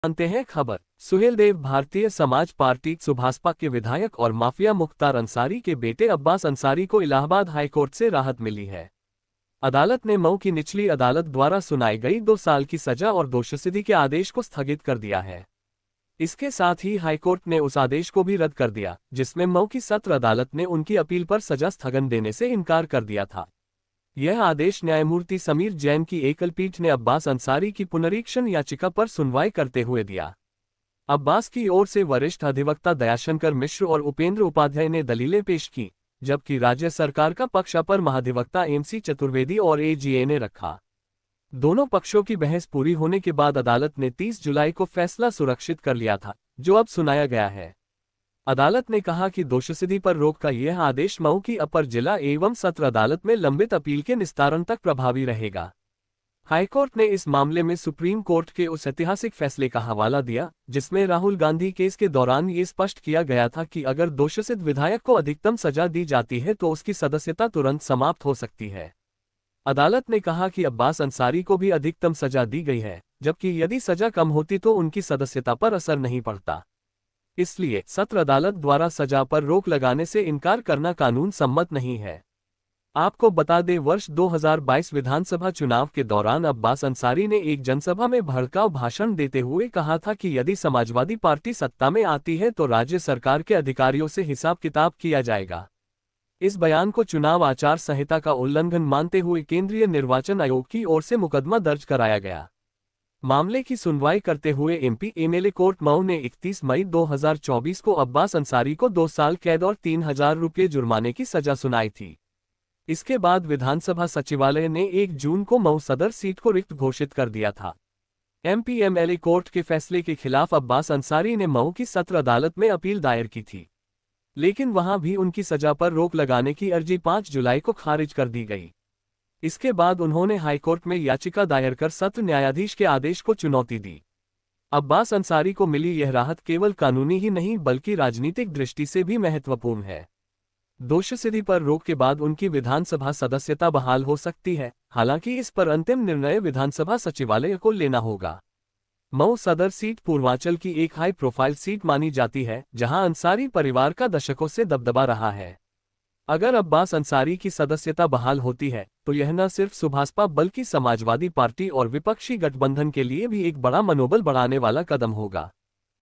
जानते हैं खबर। सुहेलदेव भारतीय समाज पार्टी सुभाषपा के विधायक और माफिया मुख्तार अंसारी के बेटे अब्बास अंसारी को इलाहाबाद हाईकोर्ट से राहत मिली है। अदालत ने मऊ की निचली अदालत द्वारा सुनाई गई 2 साल की सजा और दोषसिद्धि के आदेश को स्थगित कर दिया है। इसके साथ ही हाईकोर्ट ने उस आदेश को भी रद्द कर दिया जिसमें मऊ की सत्र अदालत ने उनकी अपील पर सजा स्थगन देने से इनकार कर दिया था। यह आदेश न्यायमूर्ति समीर जैन की एकल पीठ ने अब्बास अंसारी की पुनरीक्षण याचिका पर सुनवाई करते हुए दिया। अब्बास की ओर से वरिष्ठ अधिवक्ता दयाशंकर मिश्र और उपेंद्र उपाध्याय ने दलीलें पेश की, जबकि राज्य सरकार का पक्ष अपर महाधिवक्ता एमसी चतुर्वेदी और एजीए ने रखा। दोनों पक्षों की बहस पूरी होने के बाद अदालत ने 30 जुलाई को फैसला सुरक्षित कर लिया था, जो अब सुनाया गया है। अदालत ने कहा कि दोषसिद्धि पर रोक का यह आदेश मऊ की अपर जिला एवं सत्र अदालत में लंबित अपील के निस्तारण तक प्रभावी रहेगा। हाईकोर्ट ने इस मामले में सुप्रीम कोर्ट के उस ऐतिहासिक फैसले का हवाला दिया जिसमें राहुल गांधी केस के दौरान ये स्पष्ट किया गया था कि अगर दोषसिद्ध विधायक को अधिकतम सजा दी जाती है तो उसकी सदस्यता तुरंत समाप्त हो सकती है। अदालत ने कहा कि अब्बास अंसारी को भी अधिकतम सजा दी गई है, जबकि यदि सजा कम होती तो उनकी सदस्यता पर असर नहीं पड़ता। इसलिए सत्र अदालत द्वारा सजा पर रोक लगाने से इनकार करना कानून सम्मत नहीं है। आपको बता दें, वर्ष 2022 विधानसभा चुनाव के दौरान अब्बास अंसारी ने एक जनसभा में भड़काऊ भाषण देते हुए कहा था कि यदि समाजवादी पार्टी सत्ता में आती है तो राज्य सरकार के अधिकारियों से हिसाब किताब किया जाएगा। इस बयान को चुनाव आचार संहिता का उल्लंघन मानते हुए केंद्रीय निर्वाचन आयोग की ओर से मुकदमा दर्ज कराया गया। मामले की सुनवाई करते हुए एमपी एमएलए कोर्ट मऊ ने 31 मई 2024 को अब्बास अंसारी को 2 साल कैद और 3000 रुपये जुर्माने की सजा सुनाई थी। इसके बाद विधानसभा सचिवालय ने 1 जून को मऊ सदर सीट को रिक्त घोषित कर दिया था। एमपी एमएलए कोर्ट के फैसले के खिलाफ अब्बास अंसारी ने मऊ की सत्र अदालत में अपील दायर की थी, लेकिन वहां भी उनकी सजा पर रोक लगाने की अर्जी 5 जुलाई को खारिज कर दी गई। इसके बाद उन्होंने हाईकोर्ट में याचिका दायर कर सत्र न्यायाधीश के आदेश को चुनौती दी। अब्बास अंसारी को मिली यह राहत केवल कानूनी ही नहीं बल्कि राजनीतिक दृष्टि से भी महत्वपूर्ण है। दोषसिद्धि पर रोक के बाद उनकी विधानसभा सदस्यता बहाल हो सकती है, हालांकि इस पर अंतिम निर्णय विधानसभा सचिवालय को लेना होगा। मऊ सदर सीट पूर्वांचल की एक हाई प्रोफाइल सीट मानी जाती है, जहां अंसारी परिवार का दशकों से दबदबा रहा है। अगर अब्बास अंसारी की सदस्यता बहाल होती है तो यह न सिर्फ सुभाषपा बल्कि समाजवादी पार्टी और विपक्षी गठबंधन के लिए भी एक बड़ा मनोबल बढ़ाने वाला कदम होगा।